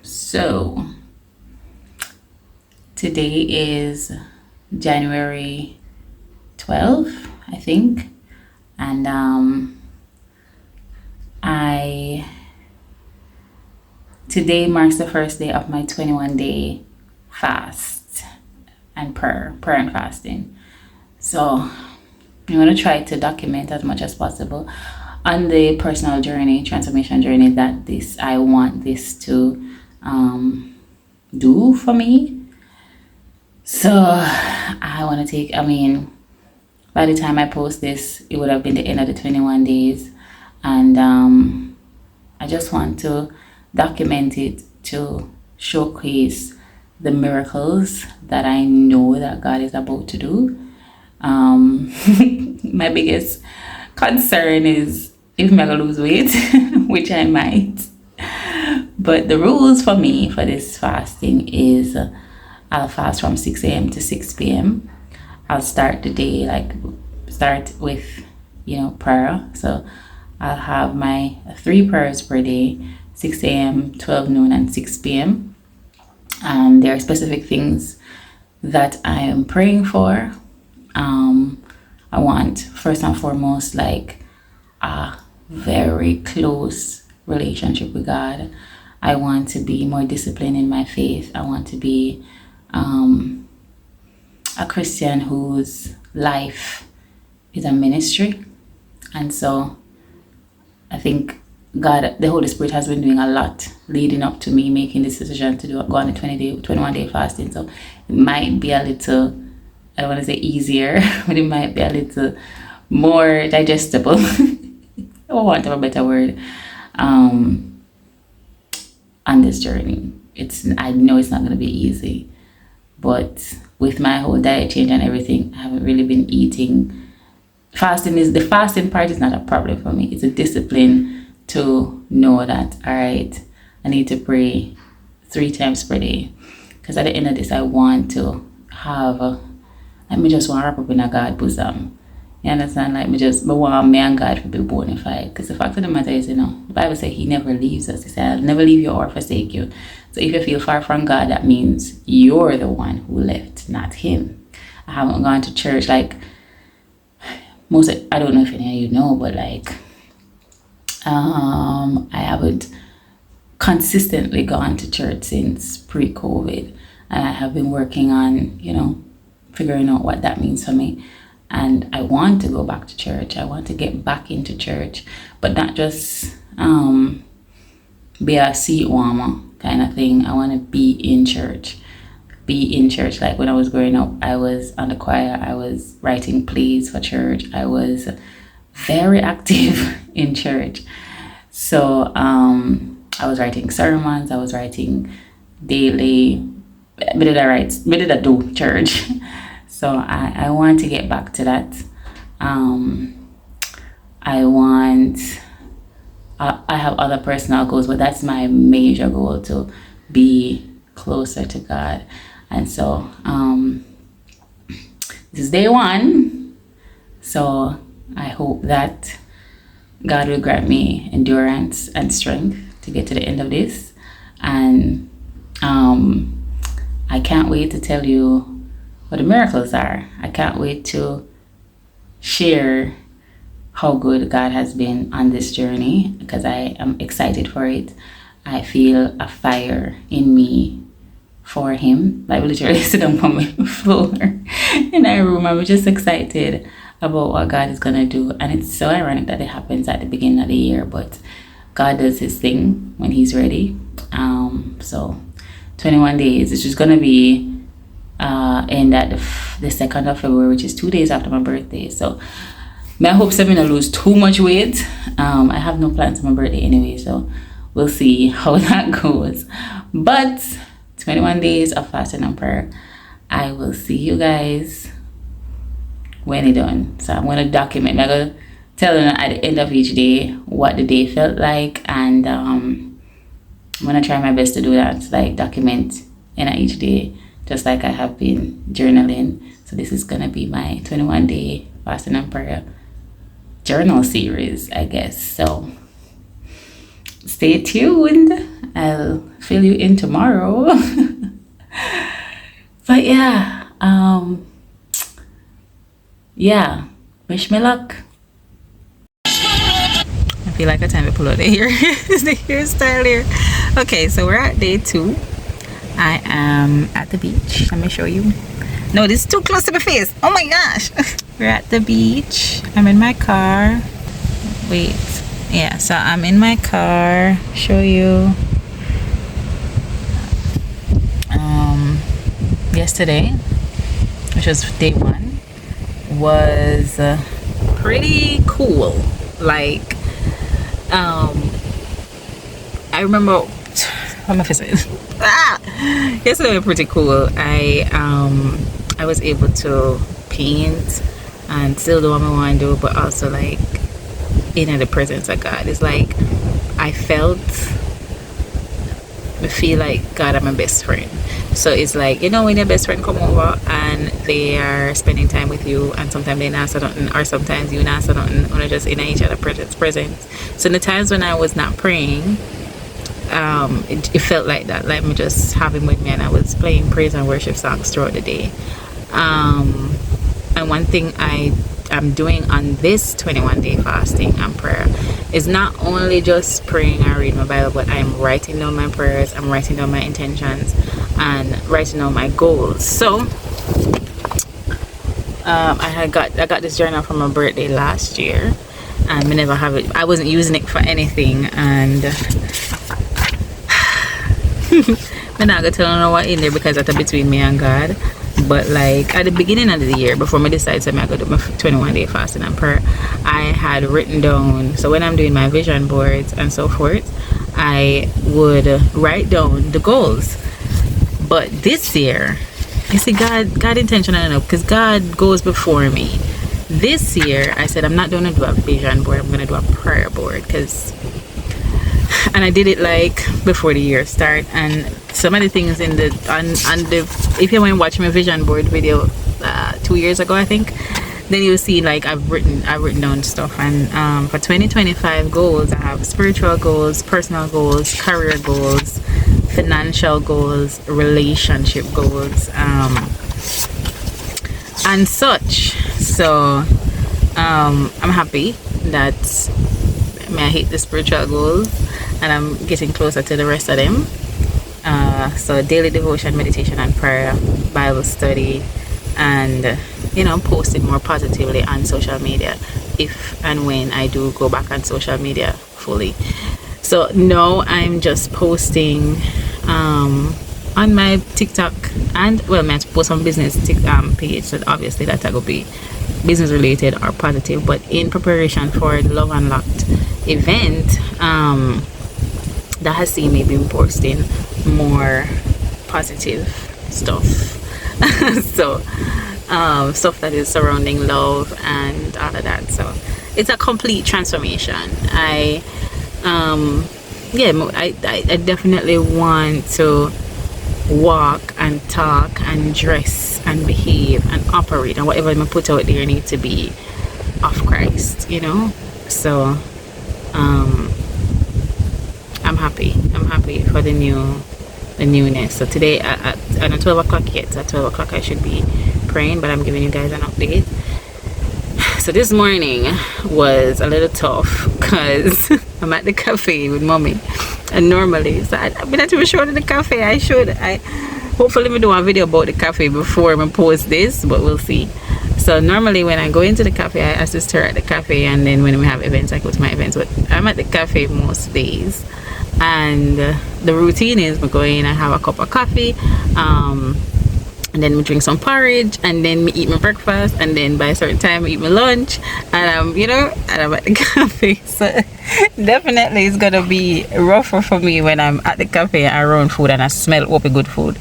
So today is January 12th, I think, and I today marks the first day of my 21-day fast and prayer and fasting. So I'm going to try to document as much as possible on the personal journey, transformation journey that I want this to do for me. So I want to by the time I post this, it would have been the end of the 21 days. And I just want to document it to showcase the miracles that I know that God is about to do. My biggest concern is if I'm going to lose weight, which I might. But the rules for me for this fasting is I'll fast from 6 a.m. to 6 p.m. I'll start the day, start with, prayer. So I'll have my 3 prayers per day, 6 a.m., 12 noon, and 6 p.m. And there are specific things that I am praying for. I want, first and foremost, a very close relationship with God. I want to be more disciplined in my faith. I want to be a Christian whose life is a ministry. And so I think God, the Holy Spirit, has been doing a lot leading up to me making this decision to go on a 21-day fasting. So it might be a little, I don't want to say easier, but it might be a little more digestible. I want a better word. On this journey. I know it's not going to be easy, but with my whole diet change and everything, I haven't really been eating. The fasting part is not a problem for me. It's a discipline to know that, all right, I need to pray 3 times per day. Because at the end of this, I want to have, let me just want to wrap up in a God bosom. You understand? I want me and God to be bona fide. Because the fact of the matter is, the Bible says He never leaves us. He said, I'll never leave you or forsake you. So if you feel far from God, that means you're the one who left, not Him. I haven't gone to church I don't know if any of you know, but I haven't consistently gone to church since pre-COVID. And I have been working on, figuring out what that means for me. And I want to go back to church. I want to get back into church, but not just be a seat warmer kind of thing. I want to be in church. Like when I was growing up, I was on the choir. I was writing plays for church. I was very active in church. So I was writing sermons. I was writing daily. What did I do church? So I want to get back to that. I have other personal goals, but that's my major goal, to be closer to God. And so this is day 1. So I hope that God will grant me endurance and strength to get to the end of this. And I can't wait to tell you what the miracles are. I can't wait to share how good God has been on this journey, because I am excited for it. I feel a fire in me for Him. I literally sit on my floor in my room. I'm just excited about what God is going to do. And it's so ironic that it happens at the beginning of the year, but God does His thing when He's ready. So 21 days, it's just going to be end at the 2nd of February, which is 2 days after my birthday. So I hope I'm going to lose too much weight. I have no plans for my birthday anyway, so we'll see how that goes. But 21 days of fasting and prayer. I will see you guys when it's done. So I'm going to document. I'm going to tell them at the end of each day what the day felt like, and I'm going to try my best to do that, document in each day, just like I have been journaling. So this is going to be my 21-day fasting and prayer journal series, I guess. So stay tuned. I'll fill you in tomorrow. But yeah, wish me luck. I feel like a time to pull out the hair, the hairstyle here. Okay, so we're at day 2. I am at the beach. Let me show you. No, this is too close to my face. Oh my gosh. We're at the beach. I'm in my car. Wait. Yeah, so I'm in my car. Show you. Yesterday, which was day 1, was pretty cool. Like, I remember. What am I saying? Yesterday was pretty cool. I was able to paint and still do what I want to do, but also like in the presence of God. It's like I feel like God are my best friend. So it's like, you know, when your best friend come over and they are spending time with you, and sometimes they not say nothing, or sometimes you not say nothing, or just in each other's presence. So in the times when I was not praying, it felt like that, like me just have him with me, and I was playing praise and worship songs throughout the day. And one thing I'm doing on this 21-day fasting and prayer is not only just praying and reading my Bible, but I'm writing down my prayers, I'm writing down my intentions, and writing down my goals. So I got this journal for my birthday last year, and I never have it. I wasn't using it for anything, and I'm not gonna tell no what in there because that's between me and God. But like at the beginning of the year, before I decided I'm gonna do my 21-day fasting and prayer, I had written down. So when I'm doing my vision boards and so forth, I would write down the goals. But this year, I see God intentional enough, because God goes before me. This year, I said I'm not gonna do a vision board. I'm gonna do a prayer board, and I did it like before the year start, and some of the things in the if you want to watch my vision board video 2 years ago, I think, then you'll see like I've written down stuff. And for 2025 goals, I have spiritual goals, personal goals, career goals, financial goals, relationship goals, and such. So I'm happy that I hit the spiritual goals, and I'm getting closer to the rest of them. So daily devotion, meditation and prayer, Bible study, and posting more positively on social media if and when I do go back on social media fully. So now I'm just posting on my TikTok, and well, I post on business page, so obviously that will be business related or positive, but in preparation for the Love Unlocked event, that has seen me be posting more positive stuff. So stuff that is surrounding love and all of that. So it's a complete transformation. I definitely want to walk and talk and dress and behave and operate and whatever I put out there need to be of Christ, so I'm happy for the newness. So today at 12 o'clock yet, at 12 o'clock I should be praying, but I'm giving you guys an update. So this morning was a little tough because I'm at the cafe with mommy, and normally, so I've been to show in the cafe. Hopefully we do a video about the cafe before I post this, but we'll see. So normally when I go into the cafe, I assist her at the cafe, and then when we have events, I go to my events. But I'm at the cafe most days, and the routine is we go in and have a cup of coffee, and then we drink some porridge, and then we eat my breakfast, and then by a certain time we eat my lunch, and I'm at the cafe. So definitely it's gonna be rougher for me when I'm at the cafe around food and I smell up a good food.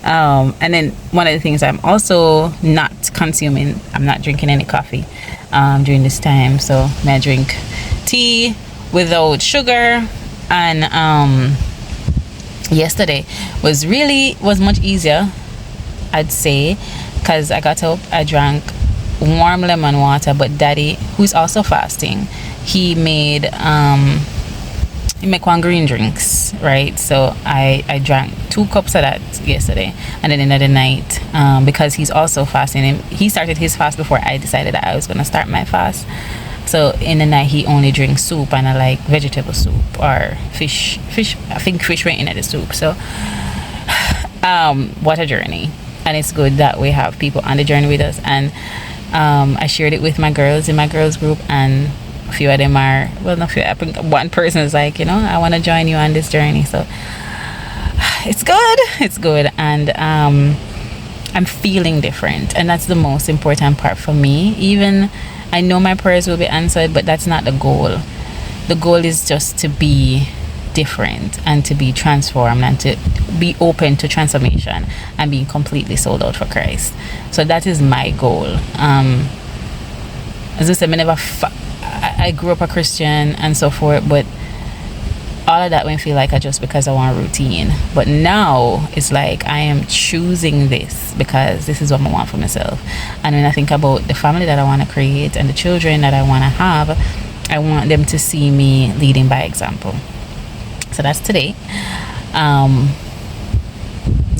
And then one of the things I'm also not consuming, I'm not drinking any coffee during this time. So I drink tea without sugar, and yesterday was much easier, I'd say, because I got up, I drank warm lemon water, but Daddy, who's also fasting, he made make one green drinks, right? So I drank 2 cups of that yesterday, and then another night, because he's also fasting, and he started his fast before I decided that I was gonna start my fast. So in the night he only drinks soup, and I like vegetable soup or fish. I think fish went in at the soup. So what a journey. And it's good that we have people on the journey with us. And I shared it with my girls in my girls group, and a few of them are, well, not few, I think one person is like, I want to join you on this journey. So it's good. And I'm feeling different, and that's the most important part for me. Even I know my prayers will be answered, but that's not the goal. The goal is just to be different and to be transformed and to be open to transformation and being completely sold out for Christ. So that is my goal. As I said, I grew up a Christian and so forth, but all of that won't feel like just because I want a routine. But now it's like I am choosing this because this is what I want for myself. And when I think about the family that I want to create and the children that I want to have, I want them to see me leading by example. So that's today.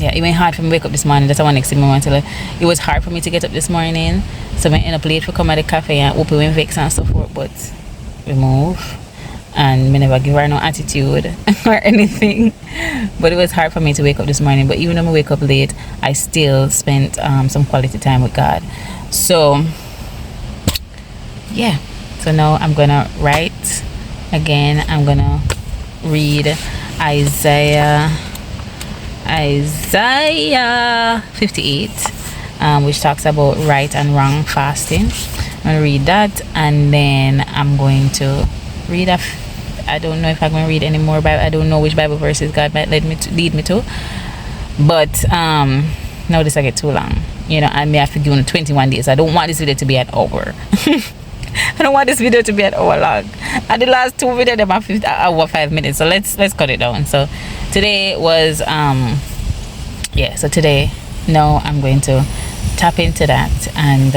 It went hard for me to wake up this morning. That's what next thing I want to it was hard for me to get up this morning. So I end up late for come at the cafe and open with Vex and so forth, but we move. And I never give her no attitude or anything. But it was hard for me to wake up this morning. But even though I wake up late, I still spent some quality time with God. So yeah. So now I'm gonna write again. I'm gonna read Isaiah 58, which talks about right and wrong fasting. I'm gonna read that, and then I'm going to read I don't know if I'm going to read any more Bible. I don't know which Bible verses God might lead me to. But now this I get too long. I may have to give 21 days. I don't want this video to be an hour. I don't want this video to be an hour long. And the last 2 videos them are 1 hour 5 minutes. So let's cut it down. So today was so today now I'm going to tap into that, and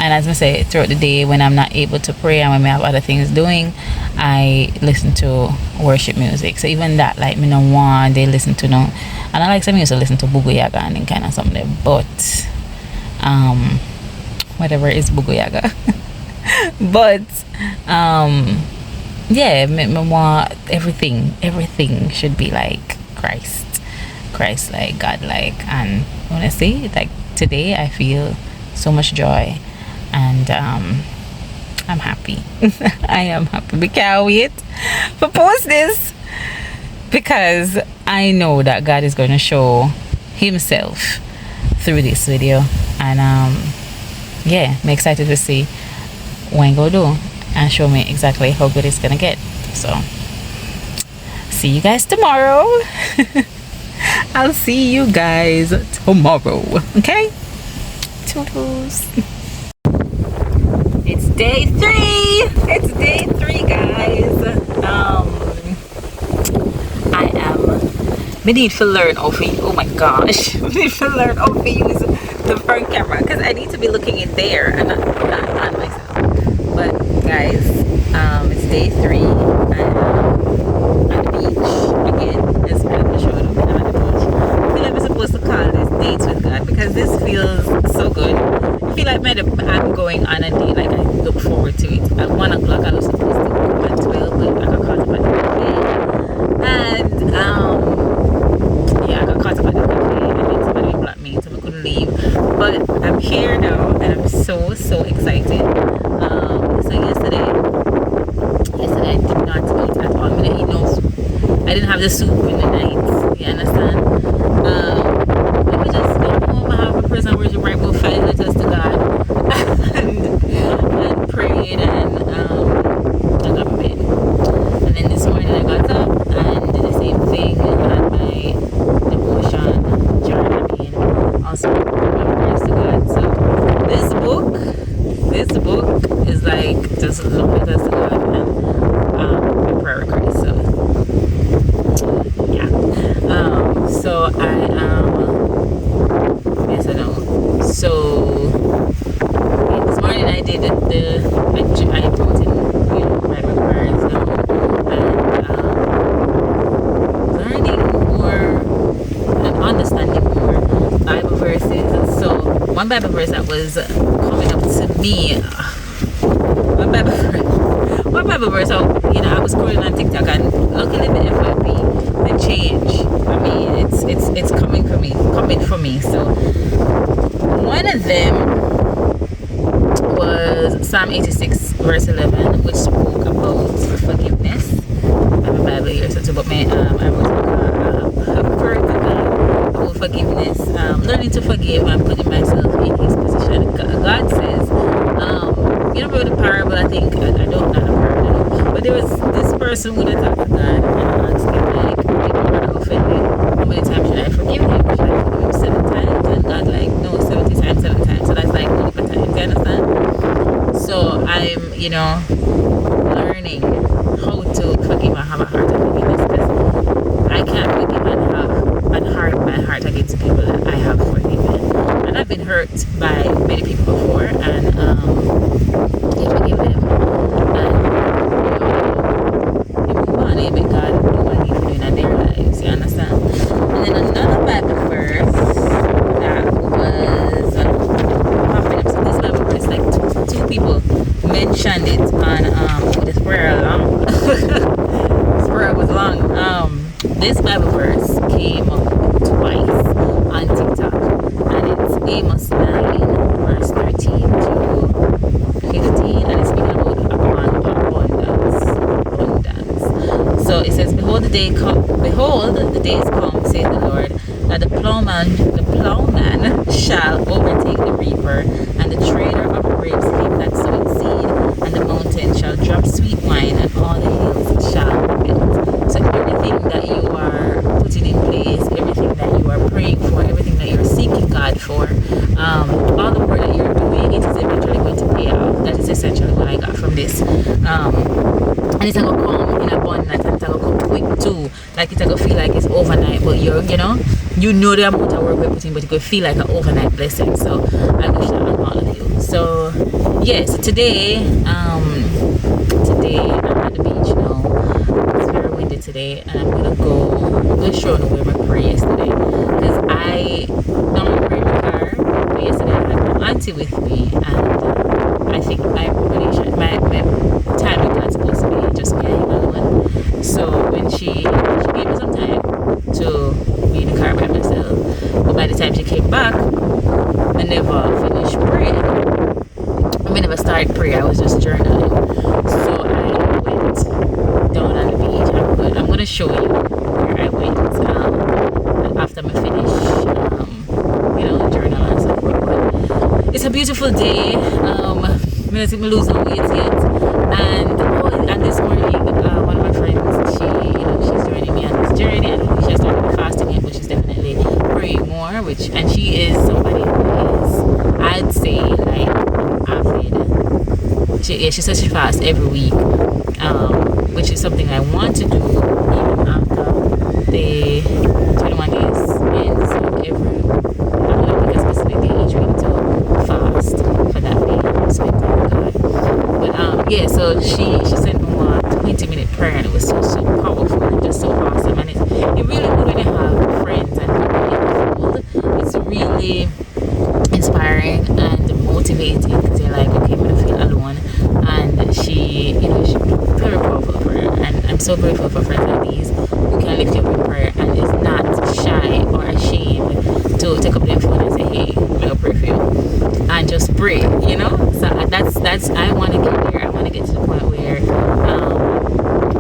and as I say, throughout the day when I'm not able to pray and when I have other things doing, I listen to worship music. So even that, like me no one they listen to no, and I like some used to listen to Bugu Yaga and kind of something, but whatever is Bugu Yaga. But me want everything should be like Christ like, God like. And when I say like today I feel so much joy, and I'm happy. I am happy. We can't wait for post this, because I know that God is going to show himself through this video, and I'm excited to see what I'm gonna do and show me exactly how good it's gonna get. So see you guys tomorrow. I'll see you guys tomorrow, okay? Toodles. It's day 3, guys. We need to learn how to, oh my gosh, we need to learn how to use the front camera, because I need to be looking in there and not on myself. But guys, it's day 3, and at the beach again. As I showed up, I'm at the beach. I feel like we're supposed to call this dates with God, because this feels so good. I feel like I'm going on a date, like I look forward to it. At 1 o'clock I was supposed to go at 12, but I got caught up at the cafe, and I got caught up at the cafe, and then somebody blocked me, so I couldn't leave. But I'm here now, and I'm so excited. So yesterday I did not eat at all. I didn't eat no soup. I didn't have the soup in the night. You understand? Let me just go home and have a praise and worship, right? We'll 5 letters to God and prayed, and I got my bed. And then this morning I got up and did the same thing. I had my devotion, journaling, also praise to God. So this book is like just love letters to God and a prayer request. So yeah. So I yes I know. So this morning I did I one Bible verse that was coming up to me. One Bible verse. I was scrolling on TikTok, and luckily the FYP, the change. I mean, it's coming for me. So one of them was Psalm 86 verse 11, which spoke about forgiveness. I have a Bible here, so to but me, I wrote a prayer to God about forgiveness, learning to forgive and putting myself in His position. God says, you know, about the parable. I think I don't know the parable, but there was this person who talked to God and asked him, like, if my brother offended me, how many times should I forgive him? Should I forgive him 7 times? And God, like, no, 70 times, 7 times. So that's like multiple times. You understand? So I'm, learning how to forgive and have a heart of forgiveness, because I can't forgive and harden my heart against people that I have forgiven. And I've been hurt by many people before, and you forgive them, and you move on. You make God do what He's doing in their lives. You understand? And then another Bible verse that was popping up. So this Bible verse, like two people mentioned it on this prayer long. This prayer was long. This Bible verse came up twice on TikTok, and it's Amos 9 verse 13 to 15, and it's speaking about abundance. So it says, behold the days come, saith the Lord, that the plowman shall overtake the reaper, and the trader of grapes him that soweth seed, and the mountain shall drop sweet wine, and all the hills shall melt. So everything that you are putting in place, everything that you are praying for, everything that you're seeking God for, all the work that you're doing, it is eventually going to pay off. That is essentially what I got from this. And it's going to come in abundance, and it's going to come quick too. Like, it's going to feel like it's overnight, but you know the amount of work we're putting, but it could feel like an overnight blessing. So I wish that on all of you. So yes, today I'm at the beach now. It's very windy today, and I'm gonna show you where my prayer yesterday, because I don't pray in my car, but yesterday I had my auntie with me, and I think my time with God's supposed to be just me and him alone. So when she gave me some time to be in the car by myself, but by the time she came back, I never finished praying. I never started prayer. I was just journaling. So I went down on the beach. I'm gonna show you where I went after I finished, journal and so forth. But it's a beautiful day. I think I lose no weight yet. And this morning, one of my friends, she's joining me on this journey. I don't think she has started fasting yet, but she's definitely praying more. And she is somebody who is, I'd say, like, avid. She says she fasts every week, which is something I want to do even after the 21 days ends. So I'm gonna pick a specific day each week to fast for that day, spend time with God. But yeah, so she sent me a 20-minute prayer, and it was so powerful and just so awesome. And it's really good when you have friends and people in the fold. It's really inspiring and motivating, because you're like, okay, I'm gonna feel alone. And she very powerful prayer, and I'm so grateful for friends like these who can lift you up in prayer and is not shy or ashamed to take up their phone and say, hey, I'm gonna pray for you, and just pray. So that's I want to get there. I want to get to the point where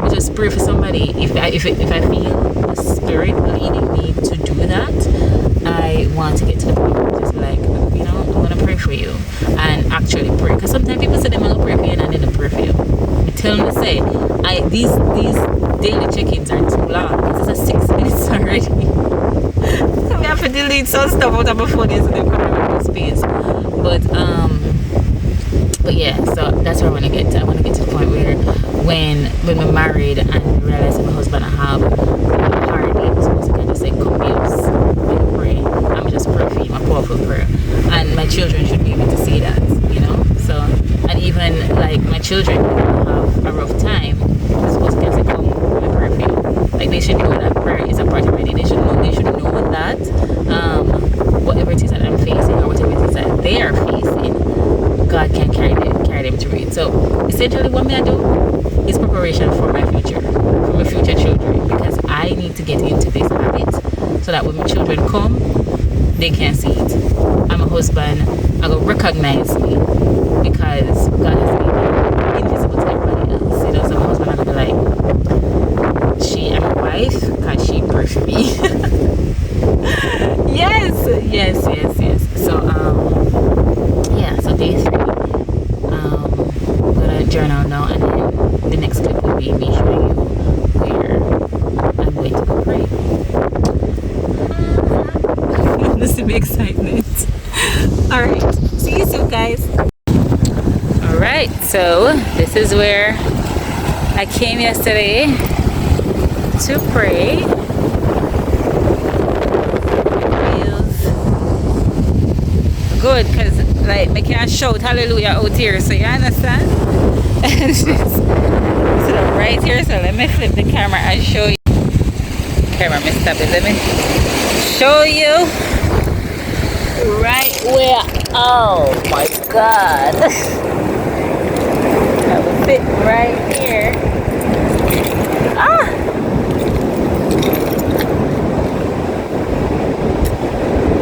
we just pray for somebody. If I feel the Spirit leading me to do that, I want to get to the point where just like, I'm gonna pray for you and actually pray. Because sometimes people say they're gonna pray for you and I didn't pray for you. I tell them to say, these daily check-ins are too long. This is 6 minutes already. So we have to delete some stuff out of my phone so they come in space. But yeah, so that's where I want to get to. I want to get to the point where when we're married and we realize that my husband and I have a hard day, we're supposed to kind of say, come babes, we can pray. I'm just pray for you, a powerful prayer. And my children should be able to see that, So, and even like my children have a rough time, we're supposed to kind of say, come, let me pray for you. Like, they should know that prayer is a part of it. They should know that whatever it is that I'm facing or whatever it is struggles that they are facing, God can carry them through it. So essentially what may I do is preparation for my future, for my future children, because I need to get into this habit so that when my children come, they can see it. I'm a husband, I go recognize me because God has made me invisible to everybody else. You know, so my husband I gonna be like, I'm a wife because she birthed me. yes. So yeah, so day 3. I'm gonna journal now, and then the next clip will be me showing you where I'm going to go pray. This is the excitement. All right, see you soon, guys. All right, so this is where I came yesterday to pray. Feels good because like I can't shout hallelujah out here, so you understand? So right here, so let me flip the camera and show you. Camera, me stop it. Let me show you right where. Oh my God! I will fit right here. Ah!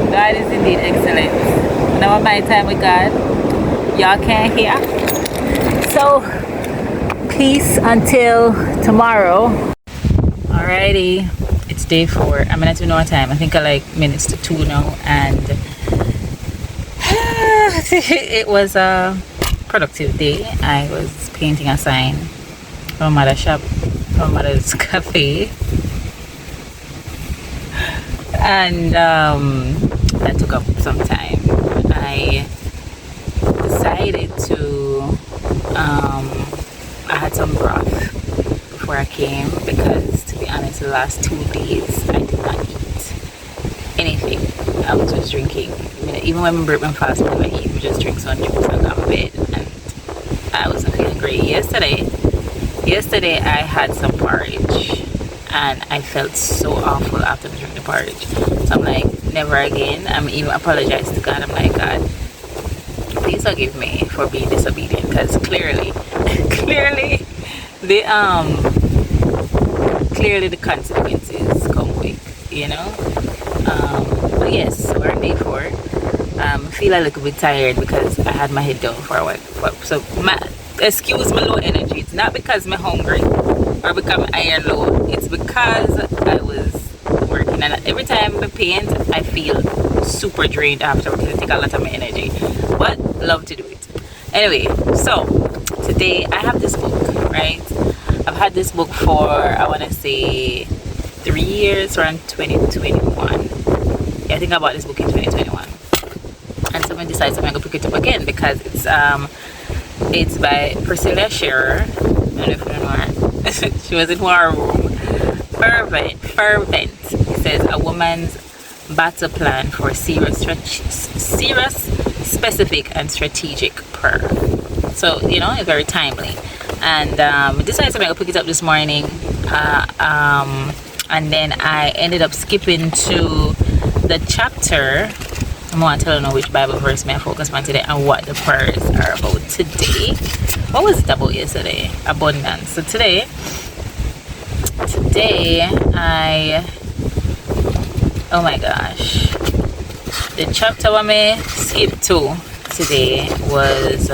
God is indeed excellent. Now my time with God, y'all can't hear. So, peace until tomorrow. Alrighty, it's day 4. I'm gonna do no time. I think I like minutes to 2 now, and it was a productive day. I was painting a sign from mother's shop, from mother's cafe, and that took up some time. I decided to I had some broth before I came because, to be honest, the last 2 days I did not eat anything. I was just drinking. I mean, even when I break my fast, when I eat, we just drink some juice and go to bed, and I wasn't feeling great. Yesterday I had some porridge and I felt so awful after drinking the porridge. So I'm like, never again. I'm even apologized to God. I'm like, God, please forgive me for being disobedient, because clearly the consequences come quick, you know. But yes, we're on day 4. I feel a little bit tired because I had my head down for a while. So excuse my low energy. It's not because I'm hungry or because I'm iron low. It's because I was working, and every time I paint I feel super drained after because it takes a lot of my energy, but love to do it anyway. So today I have this book, right? I've had this book for, I want to say 3 years, around 2021. Yeah, I think I bought this book in 2021, and someone decides I'm gonna pick it up again because it's by Priscilla Scherer. I don't know if you know her. She was in War Room. Fervent. It says a woman's battle plan for serious, specific, and strategic prayer. So you know, it's very timely. And decided to pick it up this morning. And then I ended up skipping to the chapter. I'm going to tell you which Bible verse may I focus on today and what the prayers are about today. What was it about yesterday? Abundance. So today oh my gosh, the chapter I may skip to today was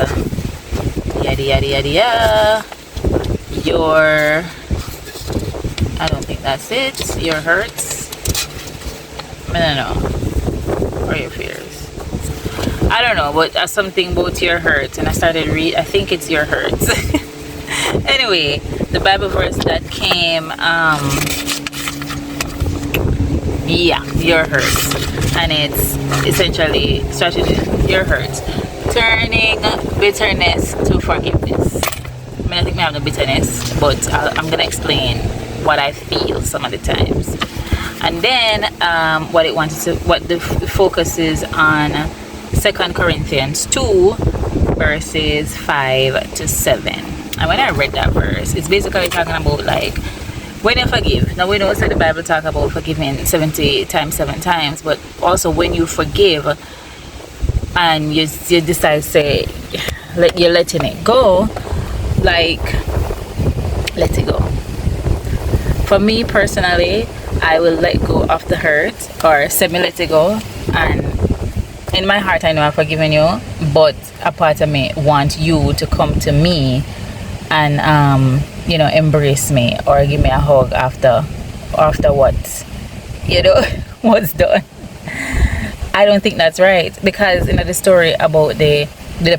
I don't think that's it. Your hurts. No. Or your fears. I don't know, but something about your hurts, and I started I think it's your hurts. Anyway, the Bible verse that came, your hurts, and it's essentially strategy. Your hurts, turning bitterness to forgiveness. I mean, I think I have no bitterness, but I'm gonna explain what I feel some of the times, and then what the focus is on 2 Corinthians 2 verses 5 to 7. And when I read that verse, it's basically talking about like when you forgive. Now we know that the Bible talk about forgiving 70 times 7 times, but also when you forgive, and you decide to say you're letting it go, like, let it go. For me personally, I will let go of the hurt, or semi let it go, and in my heart I know I've forgiven you, but a part of me want you to come to me and embrace me or give me a hug after what what's done. I don't think that's right, because the story about the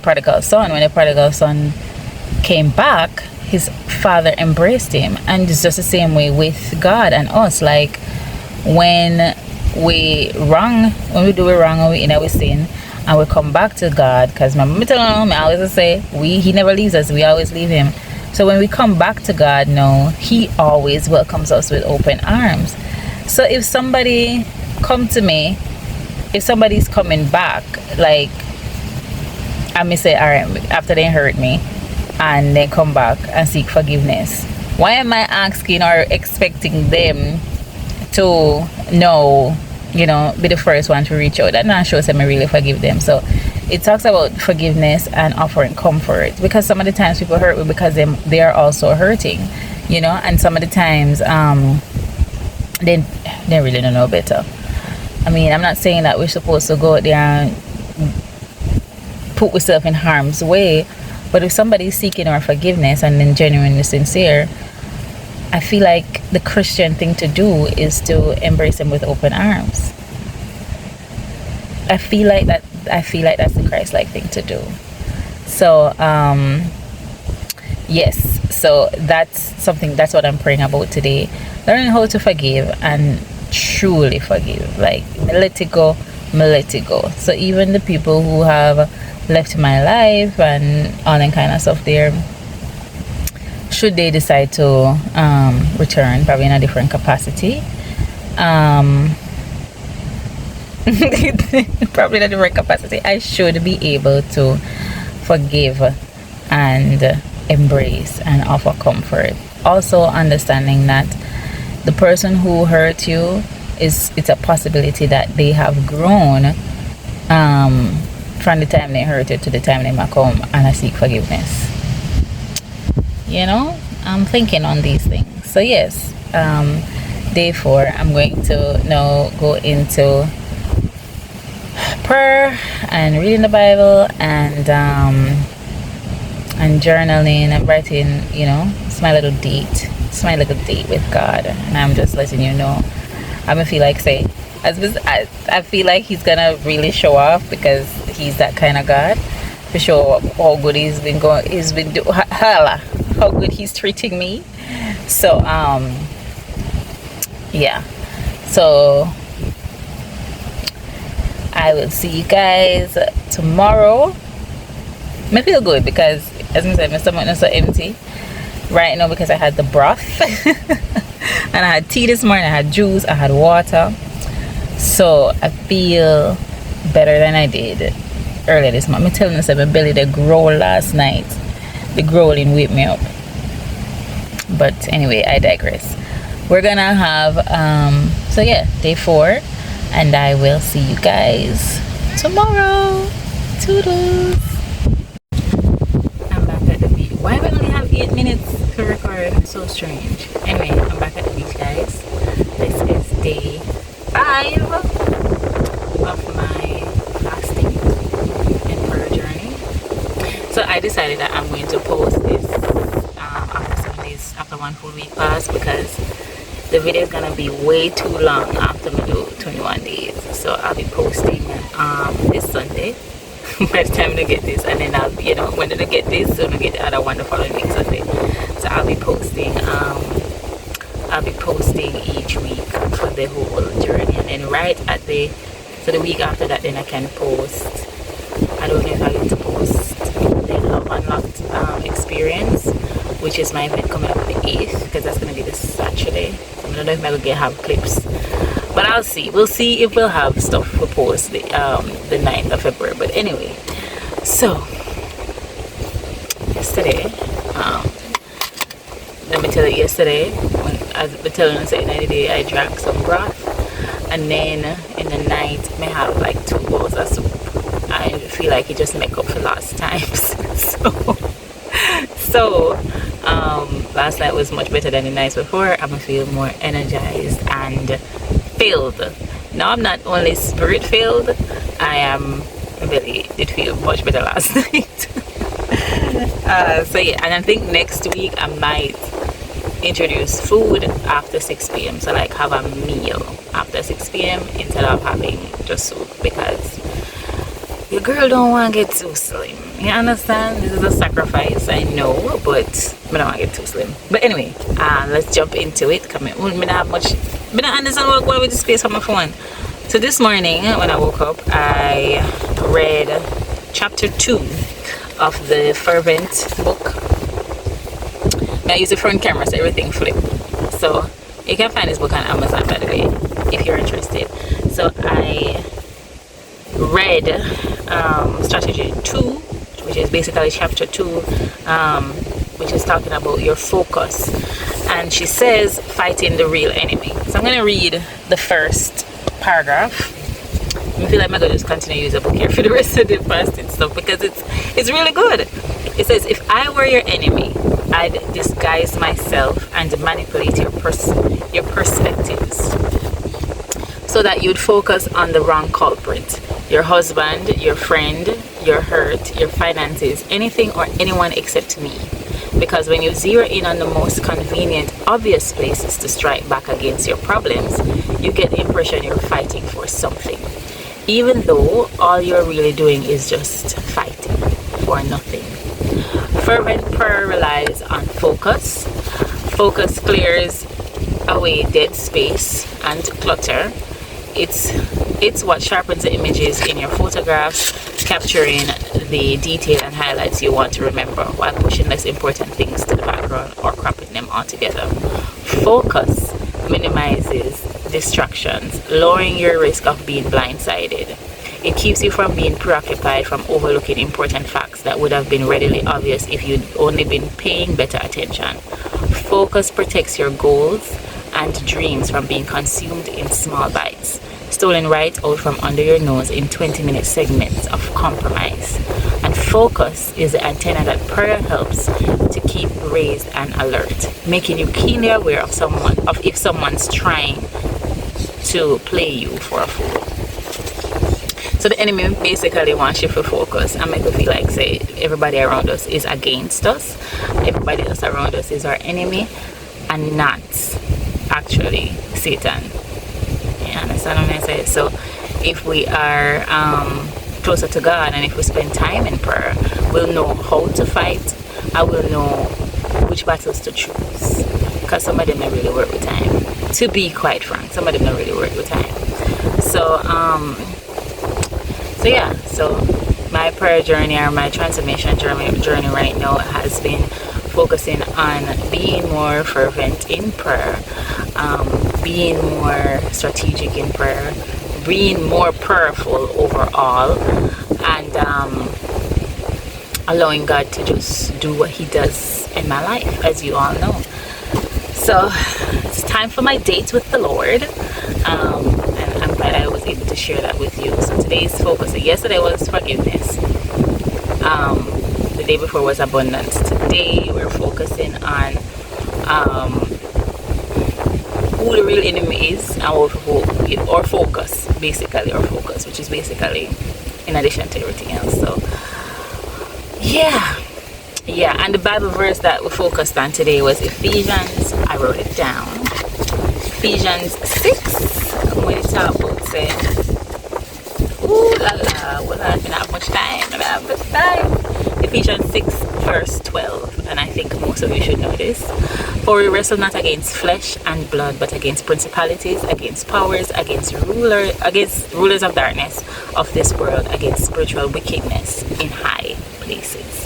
prodigal son, when the prodigal son came back, his father embraced him. And it's just the same way with God and us. Like, when we do it wrong, and we in our sin, and we come back to God, because my mom tell me, I always say, he never leaves us, we always leave him. So when we come back to God now, he always welcomes us with open arms. So if somebody come to me, if somebody's coming back, like, I may say, all right, after they hurt me and they come back and seek forgiveness, why am I asking or expecting them to know, be the first one to reach out? That not shows them I really forgive them. So it talks about forgiveness and offering comfort, because some of the times people hurt me because they are also hurting, and some of the times they really don't know better. I mean, I'm not saying that we're supposed to go out there and put ourselves in harm's way, but if somebody's seeking our forgiveness and then genuinely sincere, I feel like the Christian thing to do is to embrace them with open arms. I feel like that's the Christ-like thing to do. So yes, so that's what I'm praying about today. Learning how to forgive and truly forgive. Like, let it go. So even the people who have left my life and all that kind of stuff there, should they decide to return, probably in a different capacity, probably in a different capacity, I should be able to forgive and embrace and offer comfort. Also understanding that the person who hurt you, it's a possibility that they have grown from the time they hurt you to the time they might come and I seek forgiveness. I'm thinking on these things. So yes, day 4, I'm going to now go into prayer and reading the Bible and journaling and writing, it's my little date with God. And I'm just letting you know, I feel like I feel like he's gonna really show off, because he's that kind of God, to show how good how good he's treating me. So yeah, so I will see you guys tomorrow. I feel good, because as I said, my stomach is so empty right now, because I had the broth and I had tea this morning, I had juice, I had water. So I feel better than I did earlier this morning. I'm telling you, my belly they growl last night. The growling wake me up. But anyway, I digress. We're gonna have so yeah, day 4, and I will see you guys tomorrow. Toodles. I'm back at the beach. Why do we only have 8 minutes to record? So strange. Anyway, I'm back at the beach, guys. This is day 5 of my fasting and prayer journey. So I decided that I'm going to post this after 7 days, after 1 full week pass, because the video is gonna be way too long after we do 21 days. So I'll be posting this Sunday by the time they get this, and then I'll when they get this, so they get the other one the following week Sunday. So I'll be posting each week for the whole journey, and then right at the week after that, then I can post. I don't know if I get to post the Love Unlocked experience, which is my event coming up on the 8th, because that's going to be this Saturday. So I don't know if I'm going to have clips, but I'll see. We'll see if we'll have stuff to post the 9th of February. But anyway, so yesterday, let me tell you, yesterday, as I was telling you, saying the day I drank some broth, and then in the night I have like 2 bowls of soup. I I feel like it just make up for lost times. So last night was much better than the nights before. I'm gonna feel more energized and filled. Now I'm not only spirit filled, I am really did feel much better last night. So yeah, and I think next week I might introduce food after 6 p.m. So like have a meal after 6 p.m. instead of having just soup, because your girl don't want to get too slim. You understand? This is a sacrifice, I know, but I don't want to get too slim. But anyway, let's jump into it. Come in. I don't have much. I don't understand what going with the space on my phone. So this morning when I woke up, I read chapter 2 of the Fervent book. I use the front camera so everything flip. So you can find this book on Amazon, by the way, if you're interested. So I read strategy 2, which is basically chapter 2, which is talking about your focus, and she says fighting the real enemy. So I'm going to read the first paragraph. I feel like I'm going to just continue to use the book here for the rest of the fasting stuff, because it's really good. It says, if I were your enemy, I'd disguise myself and manipulate your perspectives so that you'd focus on the wrong culprit. Your husband, your friend, your hurt, your finances, anything or anyone except me. Because when you zero in on the most convenient, obvious places to strike back against your problems, you get the impression you're fighting for something, even though all you're really doing is just fighting for nothing. Fervent prayer relies on focus. Focus clears away dead space and clutter. It's what sharpens the images in your photographs, capturing the detail and highlights you want to remember while pushing less important things to the background or cropping them altogether. Focus minimizes distractions, lowering your risk of being blindsided. It keeps you from being preoccupied, from overlooking important facts that would have been readily obvious if you'd only been paying better attention. Focus protects your goals and dreams from being consumed in small bites, stolen right out from under your nose in 20-minute segments of compromise. And focus is the antenna that prayer helps to keep raised and alert, making you keenly aware of if someone's trying to play you for a fool. So the enemy basically wants you to focus and make you feel like, say, everybody around us is against us. Everybody else around us is our enemy and not actually Satan. You understand what I'm saying? So if we are closer to God and if we spend time in prayer, we'll know how to fight. I will know which battles to choose, because some of them don't really work with time. To be quite frank, some of them don't really work with time. So my prayer journey, or my transformation journey right now, has been focusing on being more fervent in prayer, being more strategic in prayer, being more prayerful overall, and allowing God to just do what He does in my life, as you all know. So it's time for my date with the Lord, and I'm glad I was able to share that with you. So today's focus, yesterday was forgiveness, the day before was abundance. Today we're focusing on who the real enemy is, and or focus, basically, or focus, which is basically in addition to everything else. So yeah, and the Bible verse that we focused on today was Ephesians. I wrote it down. Ephesians 6. When it talk about saying, ooh la la, well, I didn't have much time. Ephesians 6 verse 12, and I think most of you should know this. For we wrestle not against flesh and blood, but against principalities, against powers, against rulers of darkness of this world, against spiritual wickedness in high places.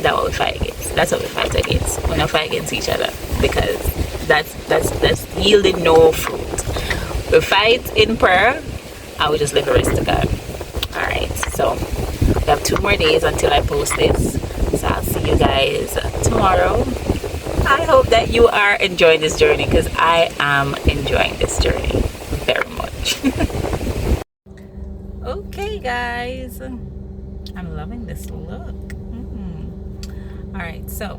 That's what we fight against. That's what we fight against. We don't fight against each other, because that's yielding no fruit. We fight in prayer and we just leave the rest to God. Alright, so we have 2 more days until I post this. So I'll see you guys tomorrow. I hope that you are enjoying this journey, because I am enjoying this journey very much. Okay guys, I'm loving this look. All right, so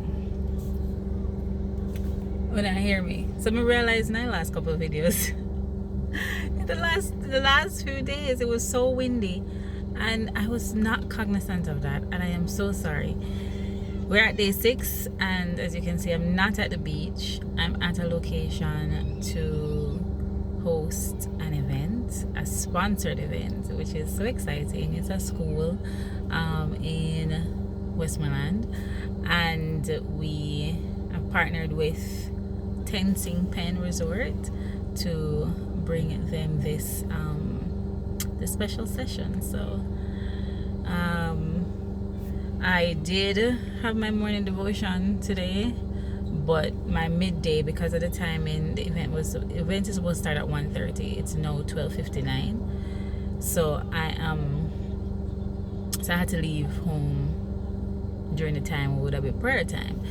when I hear me, so I realized in the last couple of videos, the last few days it was so windy, and I was not cognizant of that, and I am so sorry. We're at day 6, and as you can see, I'm not at the beach. I'm at a location to host an event, a sponsored event, which is so exciting. It's a school in Westmoreland, and we have partnered with Tensing Pen Resort to bring them this special session. So I did have my morning devotion today, but my midday, because of the timing, the event is supposed to start at 1:30. It's now 12:59. So I had to leave home during the time it would have been prayer time.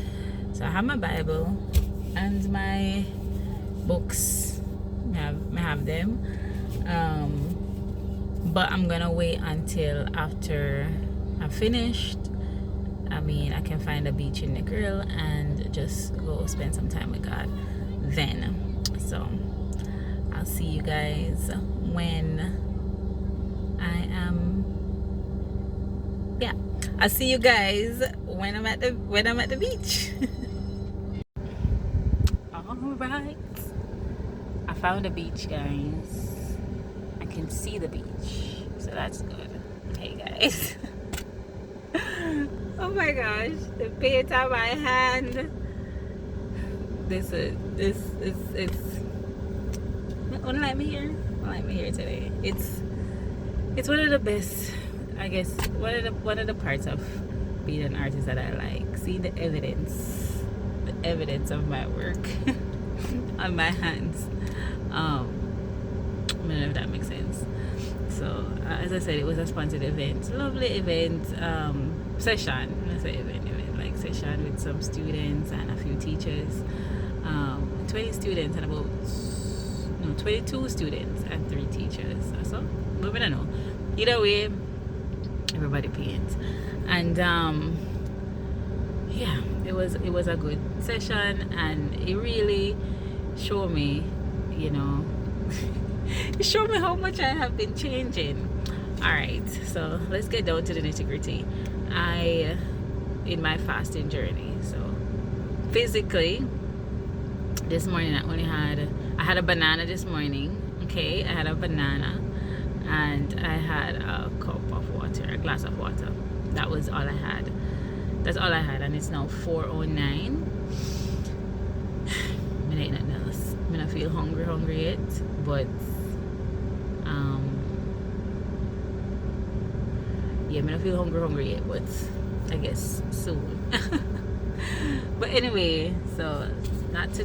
So I have my Bible and my books. I have them. But I'm gonna wait until after I'm finished. I mean, I can find a beach in the grill and just go spend some time with God then. So I'll see you guys when I'll see you guys when I'm at the beach. All right, I found a beach, guys. I can see the beach, so that's good. Hey guys. Oh my gosh, the paint on my hand. This it's Don't let me here. Don't let me here today. It's one of the best, I guess, one of the parts of being an artist that I like. See the evidence of my work on my hands. I don't know if that makes sense. So as I said, it was a sponsored event, lovely event, session. I say event, like session with some students and a few teachers. 20 students and 22 students and 3 teachers. So, but we don't know. Either way, everybody paints. And yeah, it was a good session, and it really showed me, it showed me how much I have been changing. Alright, so let's get down to the nitty-gritty. In my fasting journey, so physically this morning I had a banana this morning. Okay, I had a banana and I had a cup of water, a glass of water. That was all I had. That's all I had, and it's now 4:09. I ain't nothing else. I don't feel hungry yet, but yeah, I don't feel hungry yet, but I guess soon. But anyway, so not to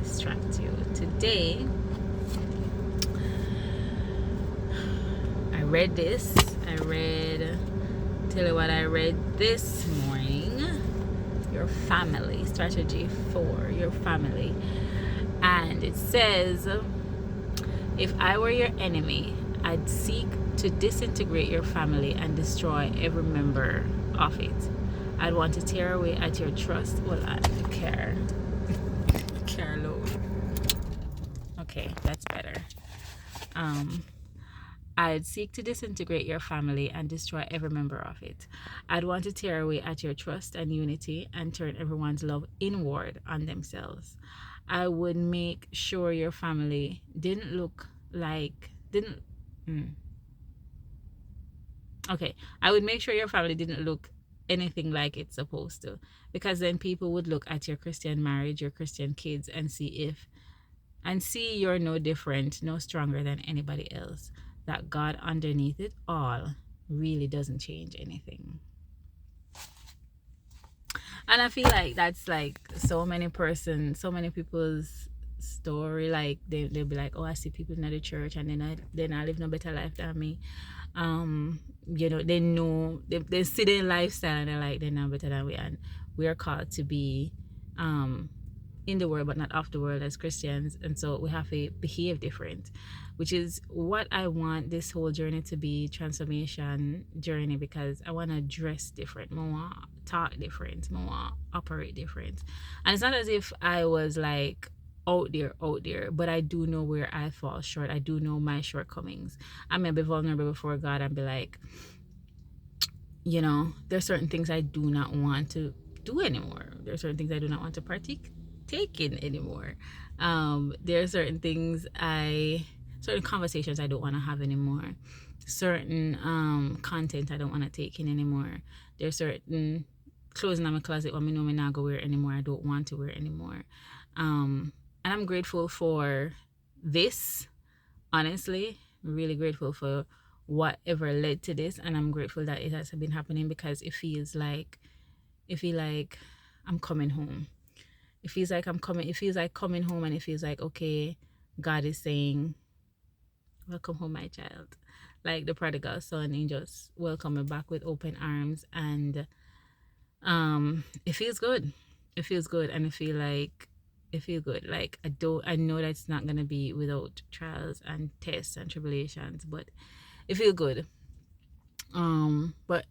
distract you. Today, tell you what I read this morning. Your family, strategy for your family. And it says, if I were your enemy, I'd seek to disintegrate your family and destroy every member of it. I'd want to tear away at your trust. Well, I care. Care low. Okay, that's better. I'd seek to disintegrate your family and destroy every member of it. I'd want to tear away at your trust and unity and turn everyone's love inward on themselves. I would make sure your family I would make sure your family didn't look anything like it's supposed to, because then people would look at your Christian marriage, your Christian kids, and see you're no different, no stronger than anybody else. That God underneath it all really doesn't change anything. And I feel like that's like so many people's story. Like they'll be like, oh, I see people in the church and then I live no better life than me. They know they see their lifestyle and they're like, they're not better than we, and we are called to be in the world but not of the world as Christians, and so we have to behave different, which is what I want this whole journey to be, transformation journey, because I want to dress different, I want to talk different, I want to operate different. And it's not as if I was like out there, but I do know where I fall short. I do know my shortcomings. I may be vulnerable before God and be like, you know, there's certain things I do not want to do anymore. There's certain things I do not want to take in anymore. There are certain conversations I don't want to have anymore. Certain content I don't want to take in anymore. There's certain clothes in my closet when I know I'm not gonna wear anymore. I don't want to wear anymore. And I'm grateful for this, honestly, really grateful for whatever led to this, and I'm grateful that it has been happening, because it feels like I'm coming home. It feels like coming home, and it feels like, okay, God is saying, welcome home, my child. Like the prodigal son, and just welcome me back with open arms. And it feels good. It feels good, and it feels good. Like I know that it's not gonna be without trials and tests and tribulations, but it feels good. But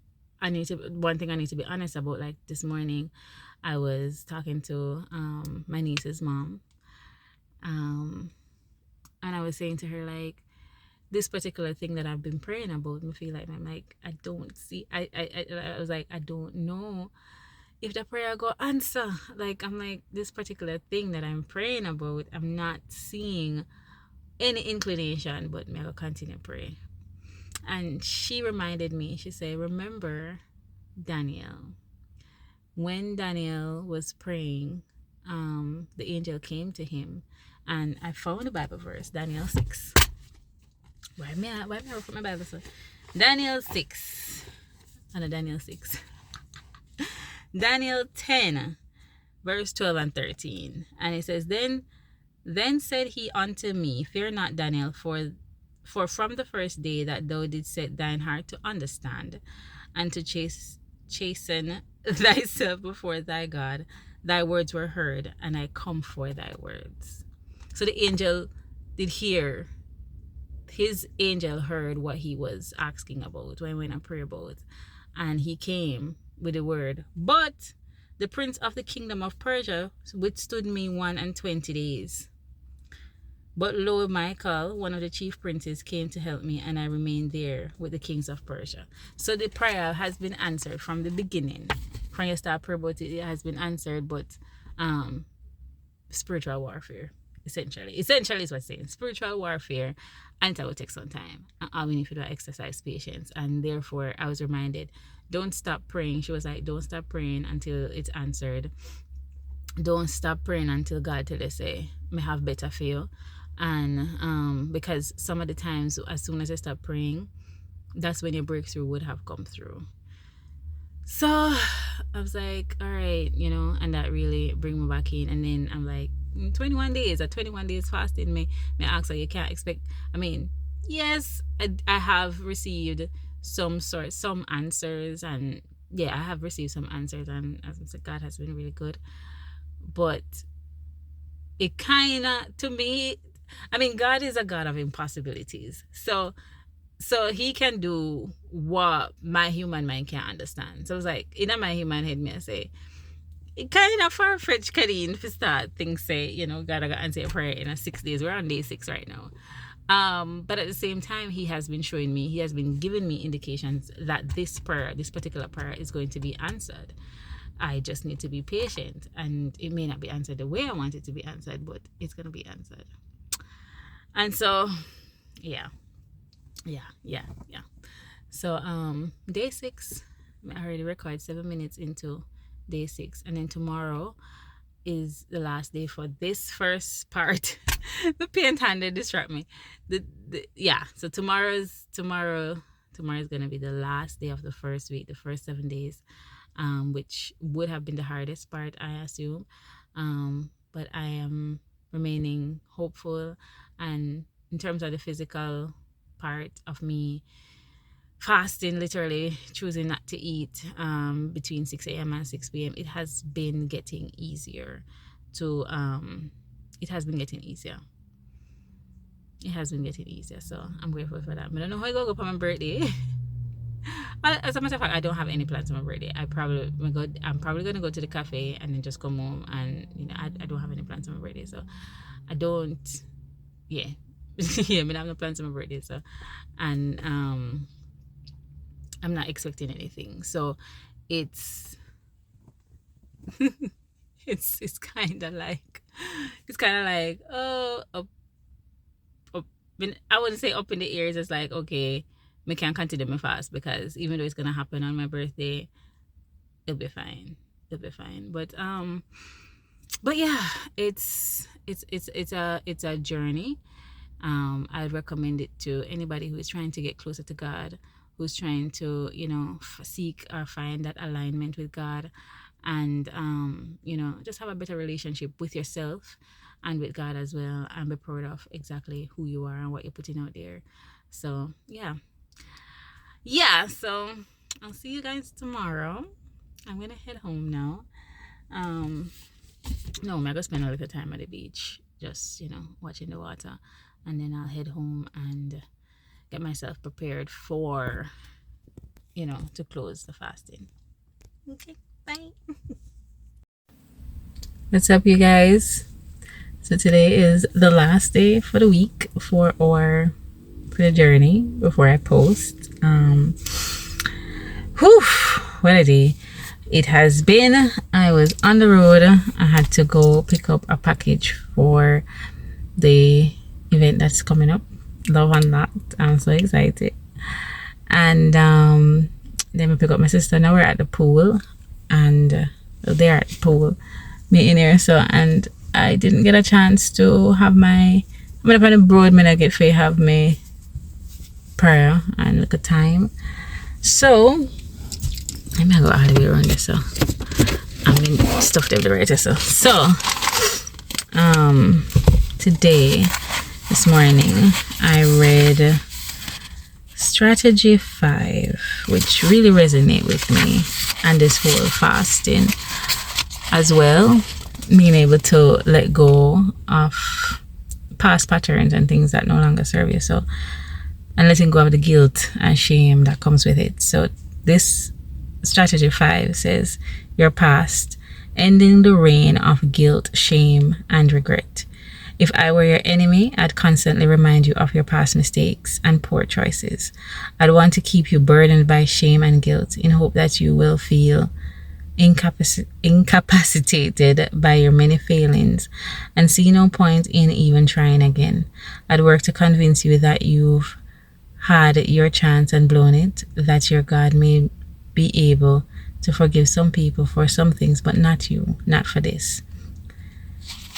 one thing I need to be honest about, like this morning I was talking to my niece's mom, and I was saying to her, like, this particular thing that I've been praying about, I feel like I'm like, I don't see, I was like, I don't know if the prayer go answer. Like, I'm like, this particular thing that I'm praying about, I'm not seeing any inclination, but me I will continue pray. And she reminded me, she said, remember Daniel. When Daniel was praying, the angel came to him, and I found the Bible verse, Daniel 6. Why me I open my Bible? So Daniel 6. And Daniel 6. Daniel 10, verse 12 and 13. And it says, Then said he unto me, Fear not, Daniel, for from the first day that thou didst set thine heart to understand, and to chasten thyself before thy God, thy words were heard, and I come for thy words. So the angel did hear. His angel heard what he was asking about, when he went and pray about, and he came with the word. But the prince of the kingdom of Persia withstood me 21 days. But lo, Michael, one of the chief princes, came to help me, and I remained there with the kings of Persia. So the prayer has been answered from the beginning. From your start prayer about it, it has been answered, but spiritual warfare, essentially is what it's saying. Spiritual warfare, and it will take some time. And all we need to do is exercise patience. And therefore, I was reminded, don't stop praying. She was like, don't stop praying until it's answered. Don't stop praying until God tell you, say, may have better for you. And because some of the times, as soon as I stop praying, that's when your breakthrough would have come through. So I was like, all right, and that really bring me back in. And then I'm like, 21 days, at 21 days fasting, may ask, so you can't expect, yes, I have received some answers, and yeah, I have received some answers, and as I said, God has been really good. But it kind of, to me, God is a God of impossibilities. So he can do what my human mind can't understand. So it's like, in my human head, me I say, it kind of far-fetched, Kadeen, to start things say, God, I got answer a prayer in 6 days. We're on day 6 right now. But at the same time, he has been showing me, he has been giving me indications that this particular prayer is going to be answered. I just need to be patient, and it may not be answered the way I want it to be answered, but it's going to be answered. And so, yeah. So, day 6, I already recorded 7 minutes into day 6, and then tomorrow is the last day for this first part. The paint handed distract me. So tomorrow is gonna be the last day of the first week, the first 7 days, which would have been the hardest part, I assume. But I am remaining hopeful, and in terms of the physical part of me fasting, literally choosing not to eat between 6 a.m. and 6 p.m., it has been getting easier to it has been getting easier. It has been getting easier, so I'm grateful for that. But I don't know how I go for my birthday. As a matter of fact, I don't have any plans for my birthday. I'm probably gonna go to the cafe and then just come home, and I don't have any plans for my birthday, so I don't. Yeah, yeah. I mean, I have no plans for my birthday, so and I'm not expecting anything, so it's it's kind of like oh, I wouldn't say up in the ears. It's like, okay, me can continue my fast, because even though it's gonna happen on my birthday, it'll be fine. But yeah, it's a journey. I'd recommend it to anybody who is trying to get closer to God, who's trying to seek or find that alignment with God, and just have a better relationship with yourself and with God as well, and be proud of exactly who you are and what you're putting out there. So yeah, so I'll see you guys tomorrow. I'm gonna head home now. No, I'm gonna spend a little time at the beach, just watching the water, and then I'll head home and get myself prepared for to close the fasting. Okay, bye. What's up, you guys? So today is the last day for the week for the journey before I post. What a day it has been. I was on the road. I had to go pick up a package for the event that's coming up, Love Unlocked. I'm so excited. And then we pick up my sister. Now we're at the pool, and they're at the pool meeting here. So, and I didn't get a chance to have I'm up on the broad. I get to have my prayer and look at time. So I'm gonna go all the way around this. So I'm gonna stuff everywhere. So this morning I read Strategy 5, which really resonate with me, and this whole fasting as well, being able to let go of past patterns and things that no longer serve you, so, and letting go of the guilt and shame that comes with it. So this Strategy 5 says, your past, ending the reign of guilt, shame, and regret. If I were your enemy, I'd constantly remind you of your past mistakes and poor choices. I'd want to keep you burdened by shame and guilt in hope that you will feel incapacitated by your many failings and see no point in even trying again. I'd work to convince you that you've had your chance and blown it, that your God may be able to forgive some people for some things, but not you, not for this.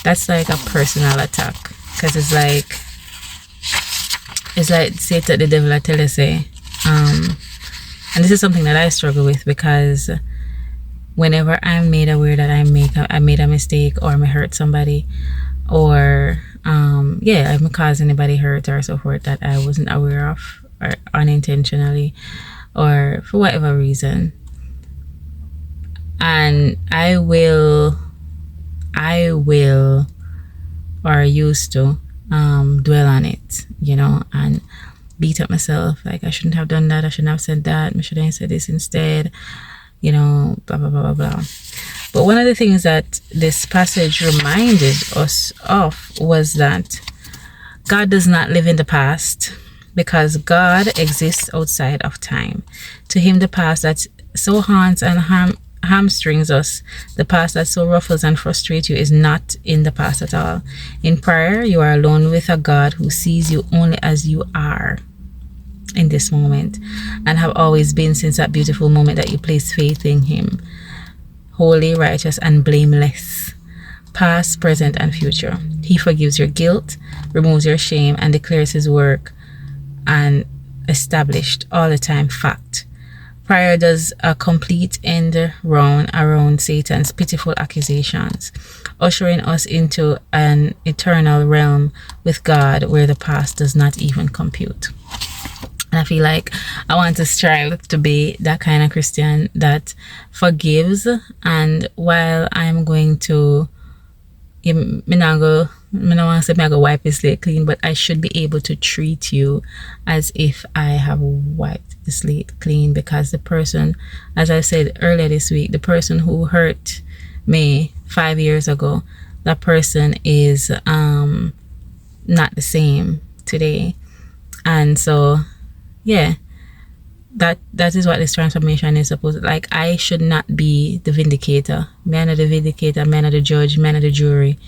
That's like a personal attack, because it's like Satan, the devil, I tell you, say, and this is something that I struggle with, because whenever I'm made aware that I made a mistake, or I hurt somebody, or I cause anybody hurt or so forth that I wasn't aware of, or unintentionally, or for whatever reason, and I will or used to dwell on it, and beat up myself, like I shouldn't have done that, I shouldn't have said that, I should have said this instead, blah blah blah blah blah. But one of the things that this passage reminded us of was that God does not live in the past, because God exists outside of time. To him, the past that so haunts and hamstrings us, the past that so ruffles and frustrates you, is not in the past at all. In prayer, you are alone with a God who sees you only as you are in this moment, and have always been since that beautiful moment that you placed faith in him, holy, righteous, and blameless, past, present, and future. He forgives your guilt, removes your shame, and declares his work an established all the time fact. Prayer does a complete end round around Satan's pitiful accusations, ushering us into an eternal realm with God where the past does not even compute. And I feel like I want to strive to be that kind of Christian that forgives, and while I'm going to me not go, me not want to say me I go wipe your slate clean, but I should be able to treat you as if I have wiped the slate clean, because the person, as I said earlier this week, the person who hurt me 5 years ago, that person is not the same today. And so yeah, that is what this transformation is supposed to, like, I should not be the vindicator. Me not the vindicator, me not the judge, me not the jury.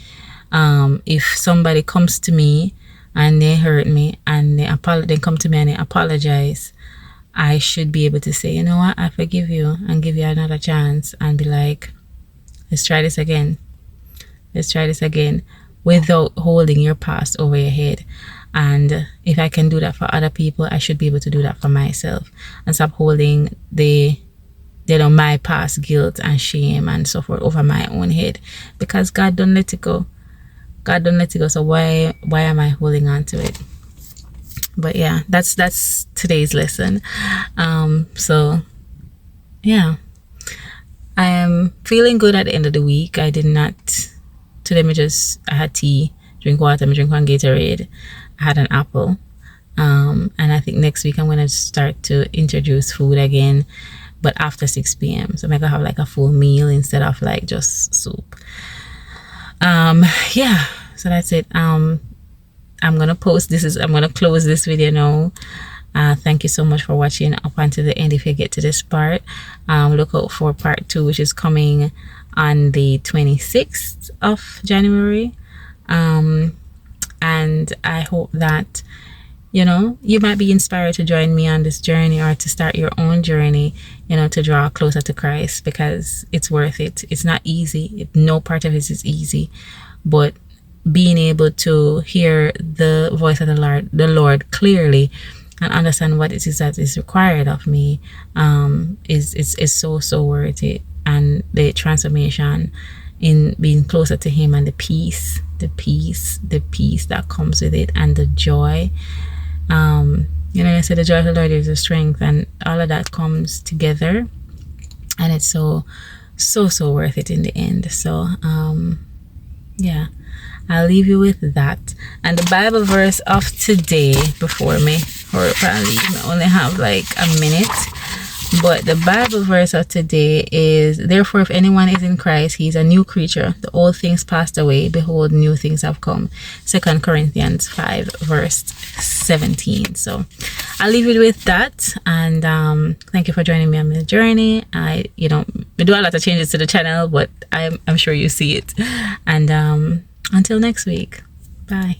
If somebody comes to me and they hurt me and they come to me and they apologize, I should be able to say, you know what, I forgive you, and give you another chance, and be like, let's try this again. Let's try this again, without holding your past over your head. And if I can do that for other people, I should be able to do that for myself, and stop holding my past guilt and shame and so forth over my own head, because God don't let it go. God don't let it go. So why am I holding on to it? But yeah, that's today's lesson. So yeah, I am feeling good at the end of the week. I did not today. I had tea, drink water, I drink one Gatorade. I had an apple. And I think next week I'm gonna start to introduce food again, but after 6 p.m. So I'm gonna have like a full meal instead of like just soup. Yeah, so that's it. I'm gonna close this video now. Thank you so much for watching up until the end. If you get to this part, look out for part 2, which is coming on the 26th of January. And I hope that you might be inspired to join me on this journey, or to start your own journey, to draw closer to Christ, because it's worth it. It's not easy. No part of it is easy, but being able to hear the voice of the Lord clearly and understand what it is that is required of me is so worth it. And the transformation in being closer to Him, and the peace that comes with it, and the joy. I said the joy of the Lord is the strength, and all of that comes together, and it's so worth it in the end. So yeah, I'll leave you with that. And the Bible verse of today before me, or probably I only have like a minute, but the Bible verse of today is, therefore if anyone is in Christ, he is a new creature. The old things passed away, behold, new things have come. 2 Corinthians 5 verse 17. So I'll leave you with that, and thank you for joining me on the journey. We do a lot of changes to the channel, but I'm sure you see it. And until next week, bye.